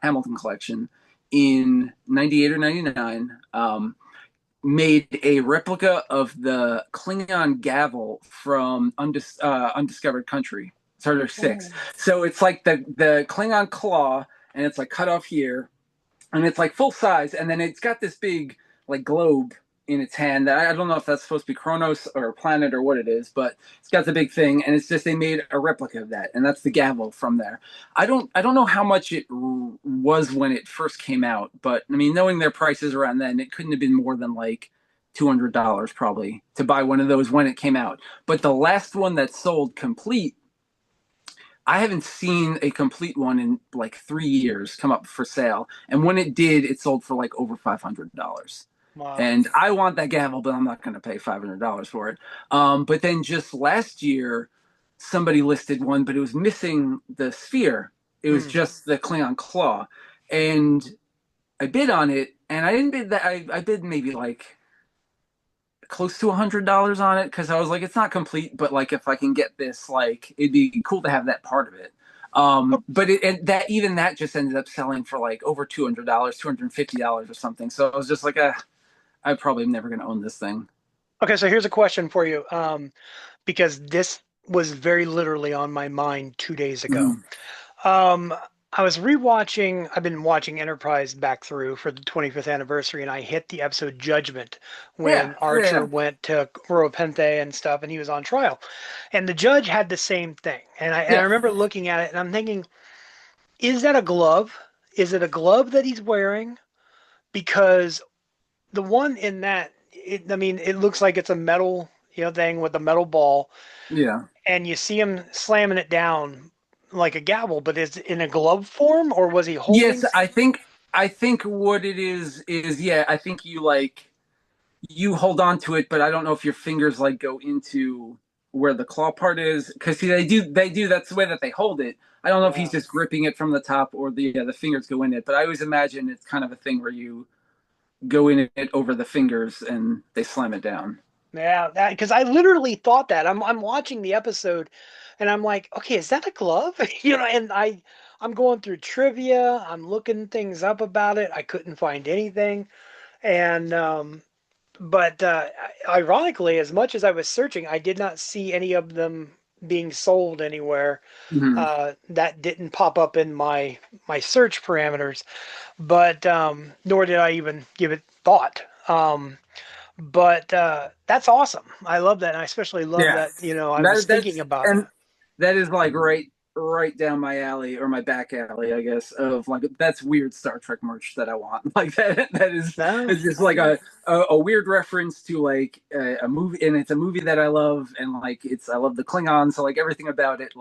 Hamilton Collection in '98 or '99. Made a replica of the Klingon gavel from Undiscovered Country, Star Trek 6. Oh, So it's like the Klingon claw, and it's like cut off here, and it's like full size, and then it's got this big like globe in its hand that I don't know if that's supposed to be Kronos or a planet or what it is, but it's got the big thing, and it's just they made a replica of that, and that's the gavel from there. I don't know how much it was when it first came out, but I mean, knowing their prices around then, it couldn't have been more than like $200 probably to buy one of those when it came out. But the last one that sold complete, I haven't seen a complete one in like 3 years come up for sale. And when it did, it sold for like over $500. Wow. And I want that gavel, but I'm not going to pay $500 for it. But then just last year, somebody listed one, but it was missing the sphere. It was Hmm. just the Klingon claw. And I bid on it, and I didn't bid that. I bid maybe like close to $100 on it because I was like, it's not complete, but like if I can get this, like it'd be cool to have that part of it. But that even that just ended up selling for like over $200, $250 or something. So I was just like, I probably am never going to own this thing. Okay, so here's a question for you, because this was very literally on my mind 2 days ago. Mhm. Um, I was rewatching, I've been watching Enterprise back through for the 25th anniversary, and I hit the episode Judgment Yeah, when yeah, Archer yeah. went to Pente and stuff, and he was on trial. And the judge had the same thing. And I Yeah. remember looking at it, and I'm thinking, is that a glove? Is it a glove that he's wearing? Because the one in that, I mean, it looks like it's a metal, thing with a metal ball, Yeah. and you see him slamming it down like a gavel, but is it in a glove form or was he Yes, holding? I think what it is yeah, I think you like you hold on to it, but I don't know if your fingers like go into where the claw part is because see they do that's the way that they hold it. I don't know if he's Yeah. just gripping it from the top or the fingers go in it, but I always imagine it's kind of a thing where you go in it over the fingers and they slam it down. Yeah, that because I literally thought that. I'm watching the episode and I'm like, okay, is that a glove? And I'm going through trivia, I'm looking things up about it. I couldn't find anything. And but ironically, as much as I was searching, I did not see any of them being sold anywhere. Mm-hmm. That didn't pop up in my search parameters, but nor did I even give it thought. But that's awesome. I love that, and I especially love Yeah, that. I was that thinking that's about and that. that is like right down my alley or my back alley, I guess. Of like that's weird Star Trek merch that I want. Like that is No, it's just like a weird reference to like a movie, and it's a movie that I love, and like it's I love the Klingon, so like everything about it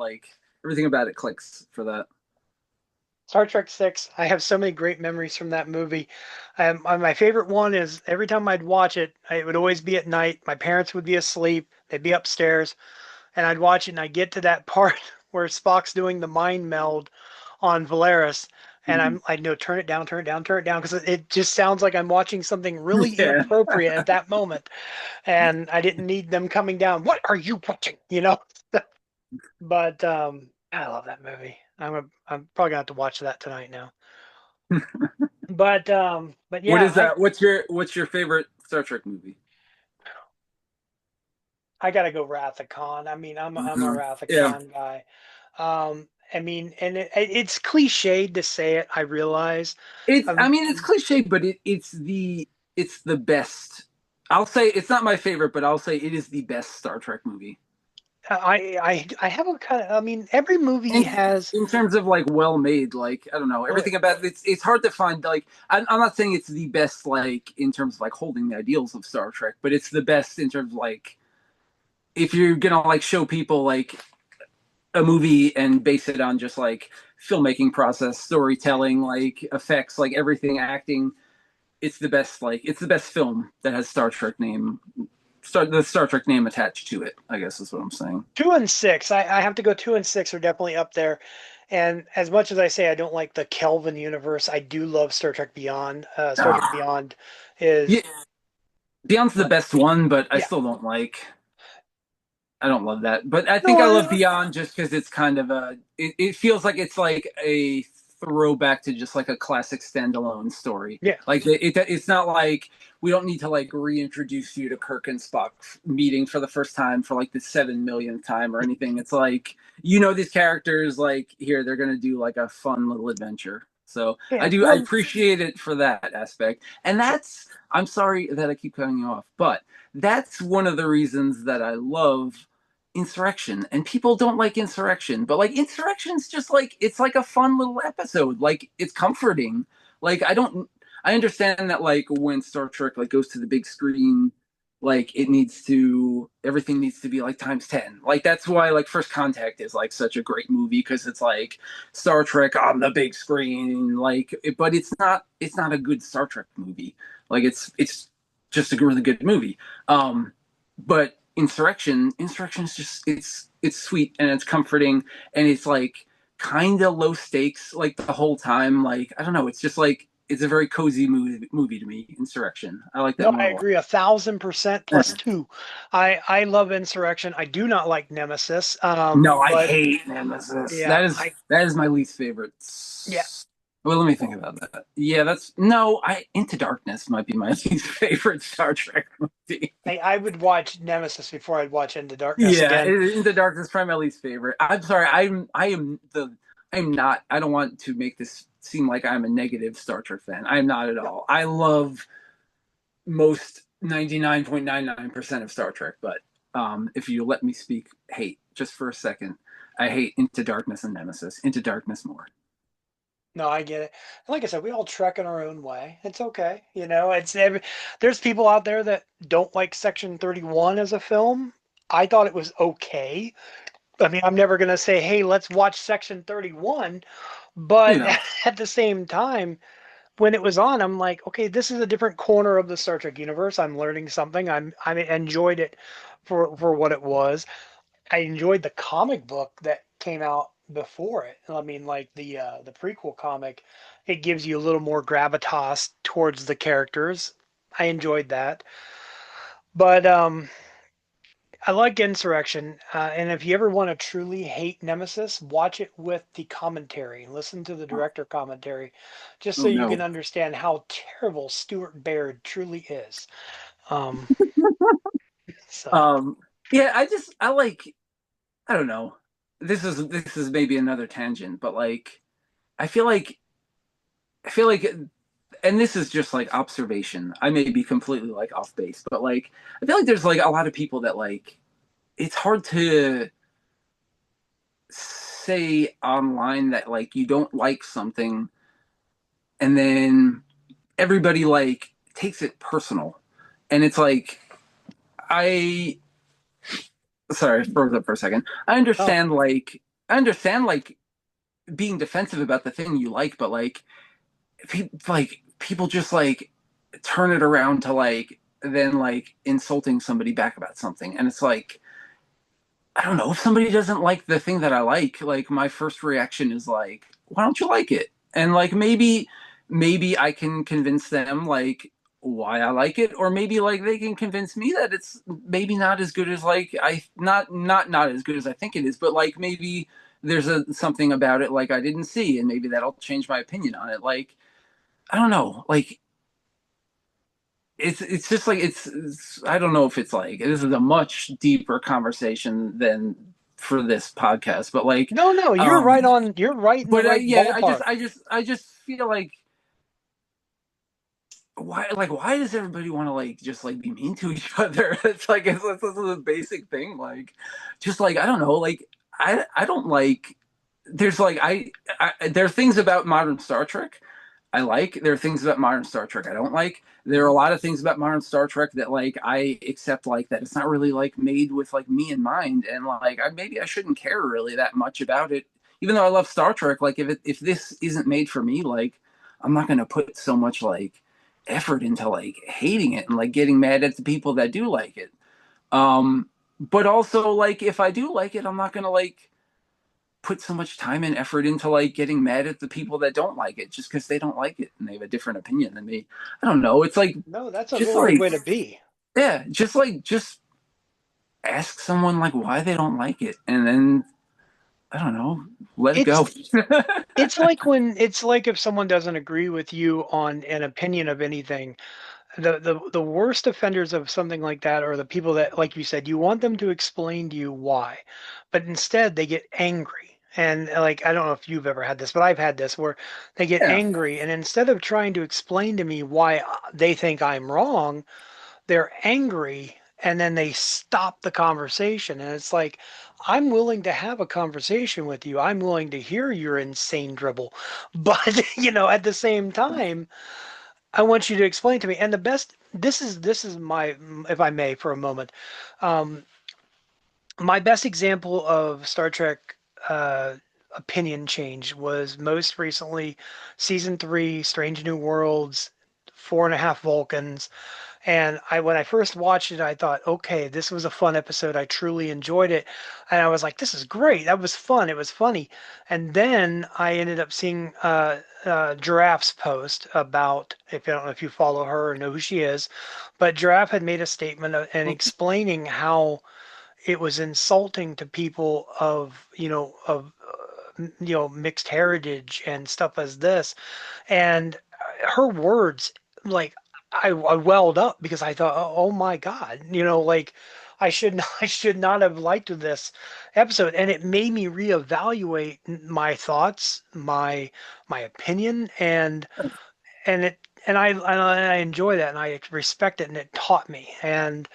clicks for that. Star Trek Six. I have so many great memories from that movie. My favorite one is every time I'd watch it, it would always be at night. My parents would be asleep. They'd be upstairs, and I'd watch it, and I'd get to that part where Spock's doing the mind meld on Valeris, and Mhm. I'd know turn it down, turn it down, turn it down, because it just sounds like I'm watching something really Yeah. inappropriate at that moment, and I didn't need them coming down. What are you watching? But I love that movie. I'm probably gonna have to watch that tonight now. But What yeah, is I that? What's your favorite Star Trek movie? I gotta go Wrath of Khan. I mean, I'm a Wrath of Yeah. Khan guy. I mean, and it's cliched to say it. I realize. I Um, mean, it's cliche, but it's the best. I'll say it's not my favorite, but I'll say it is the best Star Trek movie. I have a kind of. I mean, every movie And has. in terms of like well made, like I don't know, Oh, everything about it's hard to find. Like I'm not saying it's the best, like in terms of like holding the ideals of Star Trek, but it's the best in terms of like if you're gonna like show people like a movie and base it on just like filmmaking process, storytelling, like effects, like everything, acting. It's the best. Like it's the best film that has the Star Trek name attached to it. I guess is what I'm saying. 2 and 6. I have to go 2 and 6 are definitely up there. And as much as I say I don't like the Kelvin universe, I do love Star Trek Beyond. Star Trek Ah. Beyond Yeah, is Beyond's the uh, best one, but I yeah. still don't like. I don't love that, but I No, think I love Beyond just because it's kind of it feels like it's like a throwback to just like a classic standalone story. yeah. Like it's not like we don't need to like reintroduce you to Kirk and Spock meeting for the first time for like the 7 millionth time or anything. It's like these characters like here they're gonna do like a fun little adventure. So Yeah, I well, appreciate it for that aspect. And that's, I'm sorry that I keep cutting you off, but that's one of the reasons that I love Insurrection. And people don't like Insurrection, but like Insurrection's just like, it's like a fun little episode. Like it's comforting. Like I understand that like when Star Trek like goes to the big screen, like everything needs to be like times 10. Like that's why like First Contact is like such a great movie, because it's like Star Trek on the big screen. Like but it's not a good Star Trek movie. Like it's just a really good movie. But Insurrection is just it's sweet and it's comforting, and it's like kind of low stakes like the whole time. Like I don't know, it's just like it's a very cozy movie to me. Insurrection, I like that no, one I a lot. agree 1,000% plus Yeah. two. I love Insurrection. I do not like Nemesis. No, I But hate Nemesis. yeah, That is my least favorite. yeah, Well, let me think about that. Yeah, that's no. I Into Darkness might be my least favorite Star Trek movie. I would watch Nemesis before I'd watch Into Darkness Yeah, again. Into Darkness is probably my least favorite. I'm sorry. I'm not. I don't want to make this seem like I'm a negative Star Trek fan. I'm not at No, all. I love most 99.99% of Star Trek, but if you let me speak hate just for a second, I hate Into Darkness and Nemesis. Into Darkness more. no, I get it. Like I said, we all trek in our own way. It's okay. There's people out there that don't like Section 31 as a film. I thought it was okay. I mean, I'm never going to say, hey, let's watch Section 31. You But know, at the same time, when it was on, I'm like, okay, this is a different corner of the Star Trek universe. I'm learning something. I enjoyed it for what it was. I enjoyed the comic book that came out before it. I mean, like the prequel comic, it gives you a little more gravitas towards the characters. I enjoyed that, but I like Insurrection. And if you ever want to truly hate Nemesis, watch it with the commentary. Listen to the director commentary, just so oh you no. can understand how terrible Stuart Baird truly is. Um, so Um, yeah, I like, I don't know. This is maybe another tangent, but like I feel like I feel like and this is just like observation. I may be completely like off base, but like I feel like there's like a lot of people that like it's hard to say online that like you don't like something and then everybody like takes it personal. And it's like I sorry, I froze up for a second. oh, I understand like being defensive about the thing you like, but like people just like turn it around to like then like insulting somebody back about something, and it's like I don't know, if somebody doesn't like the thing that I like my first reaction is like, why don't you like it? And like maybe I can convince them like why I like it, or maybe like they can convince me that it's maybe not as good as like I not as good as I think it is, but like maybe there's something about it like I didn't see, and maybe that'll change my opinion on it. Like I don't know, like it's just like it's I don't know if it's like this is a much deeper conversation than for this podcast, but like no, no, you're right um on. You're right in the but right yeah, ballpark. I just feel like why does everybody want to like just like be mean to each other? It's like it's a basic thing, like just like I don't know, like I don't like there's like there are things about modern Star Trek I like. There are things about modern Star Trek I don't like. There are Mhm. a lot of things about modern Star Trek that like I accept like that it's not really like made with like me in mind, and like maybe I shouldn't care really that much about it. Even though I love Star Trek, like if this isn't made for me, like I'm not gonna put so much like effort into like hating it and like getting mad at the people that do like it. But also like if I do like it, I'm not gonna like put so much time and effort into like getting mad at the people that don't like it just because they don't like it and they have a different opinion than me. I don't know. It's like No, that's a just really good like way to be. yeah, just ask someone like why they don't like it, and then I don't know, let it It's go. it's like if someone doesn't agree with you on an opinion of anything, the worst offenders of something like that are the people that, like you said, you want them to explain to you why, but instead they get angry. And like, I don't know if you've ever had this, but I've had this where they get Yeah. angry, and instead of trying to explain to me why they think I'm wrong, they're angry and then they stop the conversation. And it's like, I'm willing to have a conversation with you. I'm willing to hear your insane dribble. But, at the same time, I want you to explain to me. And the best, this is my, if I may, for a moment, um, my best example of Star Trek uh, opinion change was most recently season three, Strange New Worlds, four and a half Vulcans. And when I first watched it, I thought, okay, this was a fun episode. I truly enjoyed it. And I was like, this is great. That was fun. It was funny. And then I ended up seeing Giraffe's post about, if I don't know if you follow her or know who she is, but Giraffe had made a statement and explaining how it was insulting to people of mixed heritage and stuff as this. And her words, like, I welled up because I thought, oh my God, like I should not have liked this episode, and it made me reevaluate my thoughts, my opinion, and it and I enjoy that, and I respect it, and it taught me, and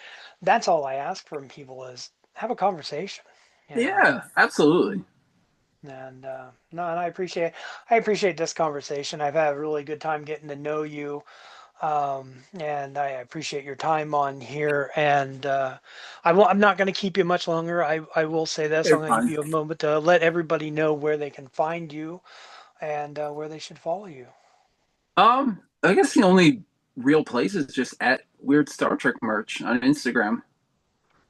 that's all I ask from people is have a conversation, you know. Yeah, absolutely. And no, and I appreciate this conversation. I've had a really good time getting to know you, and I appreciate your time on here. And I'm not going to keep you much longer. I will say this: I'm Very going to give fun. you a moment to let everybody know where they can find you and where they should follow you. I guess the only real place is just at Weird Star Trek merch on Instagram.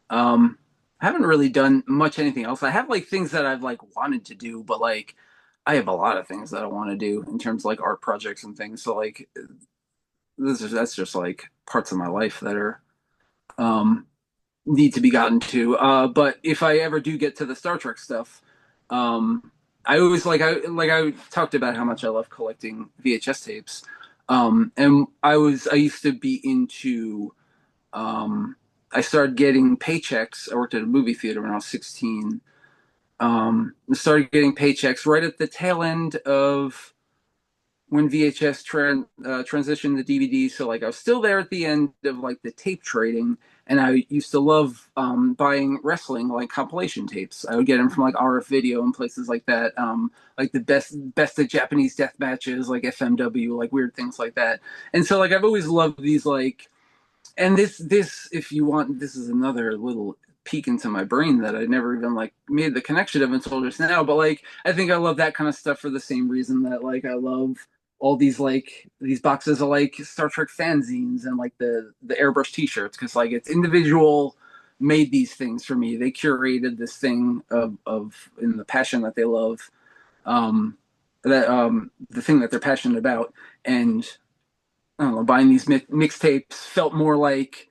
Um, I haven't really done much anything else. I have like things that I've like wanted to do, but like I have a lot of things that I want to do in terms of like art projects and things. So like that's just like parts of my life that are um need to be gotten to. But if I ever do get to the Star Trek stuff, I always I talked about how much I love collecting VHS tapes. And I used to be into I started getting paychecks. I worked at a movie theater when I was 16. I started getting paychecks right at the tail end of when VHS transitioned to DVD. So like I was still there at the end of like the tape trading, and I used to love buying wrestling like compilation tapes. I would get them from like RF Video and places like that, like the best of Japanese death matches, like FMW, like weird things like that. And so like I've always loved these like, and this if you want, this is another little peek into my brain that I never even like made the connection of until just now. But like I think I love that kind of stuff for the same reason that like I love all these boxes of like Star Trek fanzines and like the airbrush t-shirts because like it's individual made these things for me. They curated this thing of in the passion that they love, the thing that they're passionate about. And I don't know, buying these mixtapes felt more like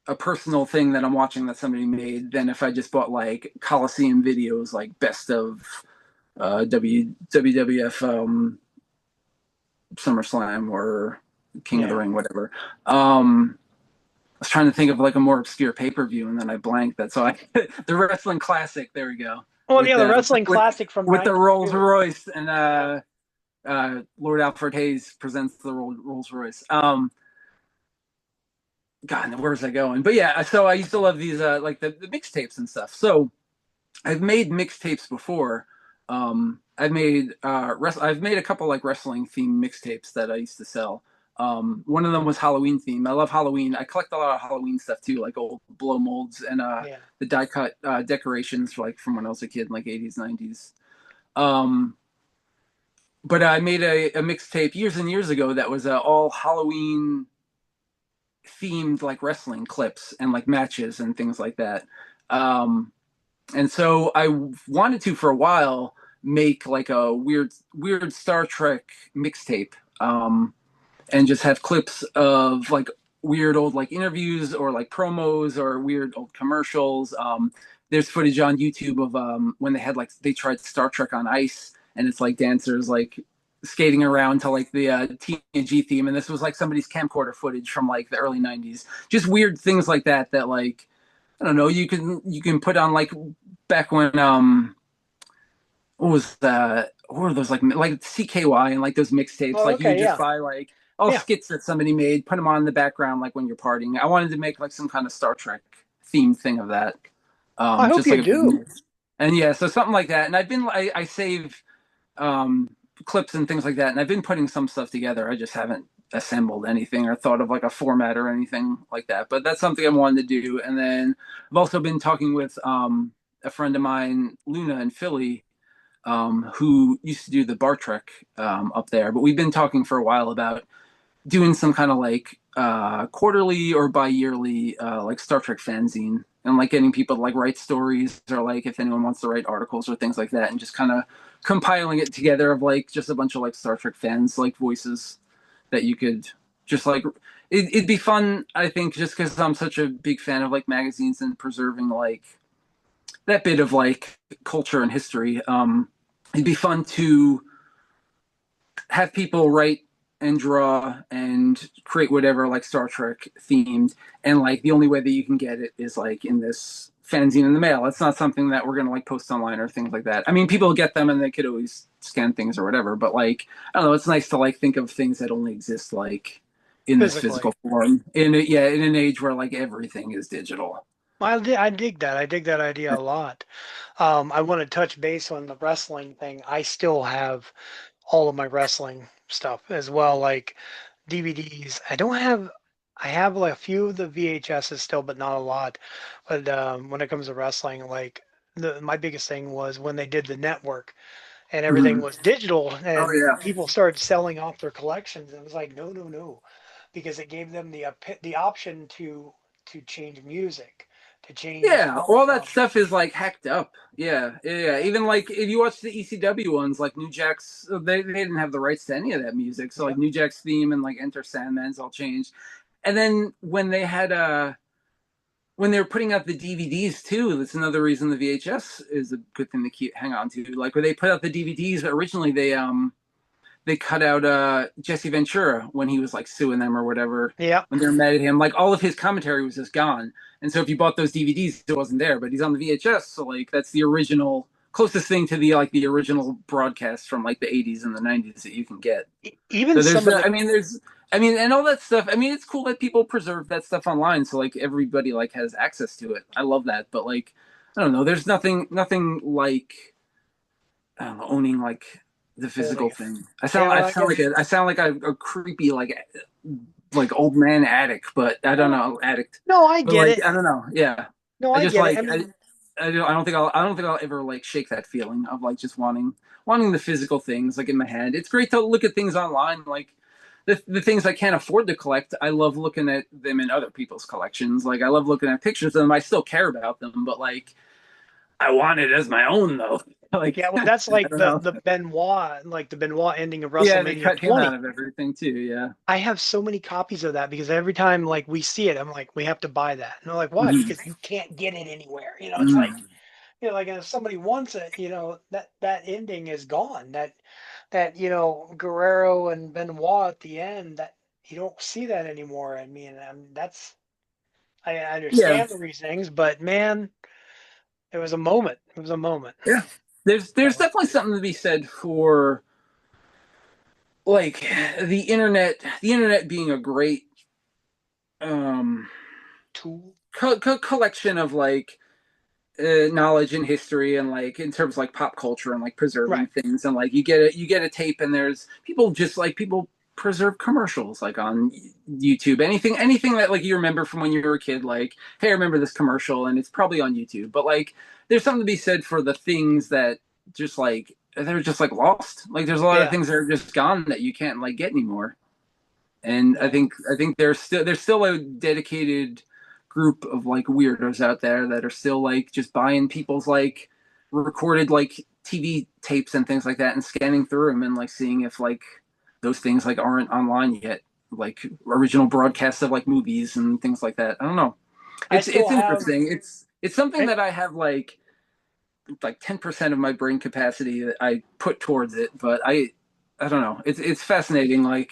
a personal thing that I'm watching that somebody made than if I just bought like Coliseum videos, like best of WWF SummerSlam or King of the Yeah. Ring, whatever. I was trying to think of like a more obscure pay per view, and then I blanked. That so I the wrestling classic. There we go. Well, With yeah, the the wrestling classic from with the Rolls '92. Royce and Lord Alfred Hayes presents the Rolls Royce. God, where's I going? But yeah, so I used to love these like the mixtapes and stuff. So I've made mixtapes before. I've made a couple like wrestling themed mixtapes that I used to sell. One of them was Halloween themed. I love Halloween. I collect a lot of Halloween stuff too, like old blow molds and Yeah. the die cut decorations like from when I was a kid, in like 80s, 90s. Um, but I made a mixtape years and years ago that was all Halloween themed like wrestling clips and like matches and things like that. Um, and so I wanted to for a while make like a weird Star Trek mixtape, and just have clips of like weird old like interviews or like promos or weird old commercials. There's footage on YouTube of when they tried Star Trek on ice, and it's like dancers like skating around to like the TNG theme, and this was like somebody's camcorder footage from like the early '90s. Just weird things like that that like I don't know. You can put on like back when what was that? What were those like CKY and like those mixtapes? Oh, Like you would okay, just yeah, buy like all yeah. skits that somebody made, put them on in the background like when you're partying. I wanted to make like some kind of Star Trek themed thing of that, I hope just you like a big do. mix. And yeah, so something like that. And I save um, clips and things like that, and I've been putting some stuff together. I just haven't assembled anything or thought of like a format or anything like that. But that's something I wanted to do. And then I've also been talking with a friend of mine, Luna in Philly, who used to do the Bar Trek up there. But we've been talking for a while about doing some kind of like quarterly or bi-yearly like Star Trek fanzine and like getting people to like write stories or like if anyone wants to write articles or things like that and just kind of compiling it together of like just a bunch of like Star Trek fans like voices that you could just like it'd be fun I think just because I'm such a big fan of like magazines and preserving like that bit of like culture and history. It'd be fun to have people write and draw and create whatever like Star Trek themed, and like the only way that you can get it is like in this fanzine in the mail. It's not something that we're gonna like post online or things like that. I mean, people get them and they could always scan things or whatever, but like I don't know, it's nice to like think of things that only exist like in this Physically. physical form. Yeah, in an age where like everything is digital. I dig that. I dig that idea a lot. I want to touch base on the wrestling thing. I still have all of my wrestling stuff as well, like DVDs. I have like a few of the VHSs still, but not a lot. But when it comes to wrestling, like my biggest thing was when they did the network and everything Mm-hmm. was digital Oh and yeah. people started selling off their collections. It was like, no, no, no, because it gave them the option to change music, to change Yeah, all that um, stuff is like hacked up. Yeah, yeah, yeah. Even like if you watch the ECW ones, like New Jack's, they didn't have the rights to any of that music. So like yeah, New Jack's theme and like Enter Sandman's all changed. And then when they were putting out the DVDs too, that's another reason the VHS is a good thing to keep hang on to. Like when they put out the DVDs, originally they cut out Jesse Ventura when he was like suing them or whatever yeah. when they were mad at him. Like all of his commentary was just gone, and so if you bought those DVDs, it wasn't there. But he's on the VHS, so like that's the original closest thing to the original broadcast from like the 80s and the 90s that you can get. Even So there's some of the I mean and all that stuff. I mean it's cool that people preserve that stuff online, so like everybody like has access to it. I love that, but like I don't know, there's nothing like I don't know, owning like the physical holding it. thing. Yeah, I get it. I sound like a creepy like old man addict, but I don't No, know addict, no, I but get like it. I don't know. Yeah, No, I I just get it. like I mean, I don't think I'll ever like shake that feeling of like just wanting the physical things like in my hand. It's great to look at things online, like the things I can't afford to collect. I love looking at them in other people's collections. Like I love looking at pictures of them. I still care about them, but like I want it as my own though. Like yeah, well, I that's like don't know. the Benoit ending of Yeah, they WrestleMania cut him out 20. of everything too. Yeah. I have so many copies of that because every time like we see it, I'm like, we have to buy that. And they're like, why? Mhm. Because you can't get it anywhere. It's like, Mhm. like if somebody wants it, that ending is gone. That Guerrero and Benoit at the end, that you don't see that anymore. I mean, I Yeah, understand the reasonings, but man, it was a moment. It was a moment. yeah. There's So, definitely something to be said for like the internet being a great um tool. collection of like knowledge and history and like in terms of like pop culture and like preserving Right. things and like you get a tape and there's people preserve commercials like on YouTube, anything that like you remember from when you were a kid, like hey I remember this commercial and it's probably on YouTube, but like there's something to be said for the things that just like they're just like lost, like there's a lot of Yeah. things that are just gone that you can't like get anymore. And Yeah. I think there's still a dedicated group of like weirdos out there that are still like just buying people's like recorded like TV tapes and things like that and scanning through them and like seeing if like those things like aren't online yet, like original broadcasts of like movies and things like that. I don't know. I still It's have. interesting. It's something I, that I have like 10% of my brain capacity that I put towards it, but I don't know. It's fascinating. Like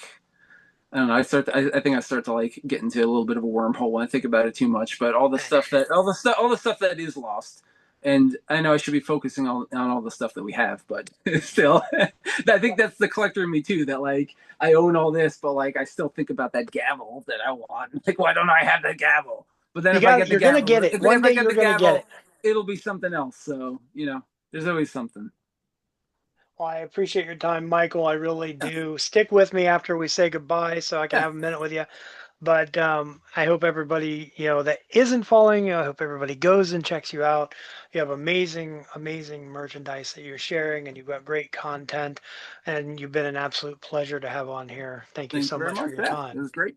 I don't know. I think I start to like get into a little bit of a wormhole when I think about it too much. But all the stuff that is lost, And I know I should be focusing on all the stuff that we have, but still, I think that's the collector in me too. That like I own all this, but like I still think about that gavel that I want. Like, why don't I have that gavel? But then You if I got get the you're gonna gavel, get it. One if I day get you're the gonna get gavel, it. it'll be something else. So there's always something. Well, I appreciate your time, Michael. I really do. Stick with me after we say goodbye so I can Yeah, have a minute with you. But I hope everybody, that isn't following you, I hope everybody goes and checks you out. You have amazing, amazing merchandise that you're sharing, and you've got great content, and you've been an absolute pleasure to have on here. Thank you thank so you very much for much. your Yeah, it time. was great.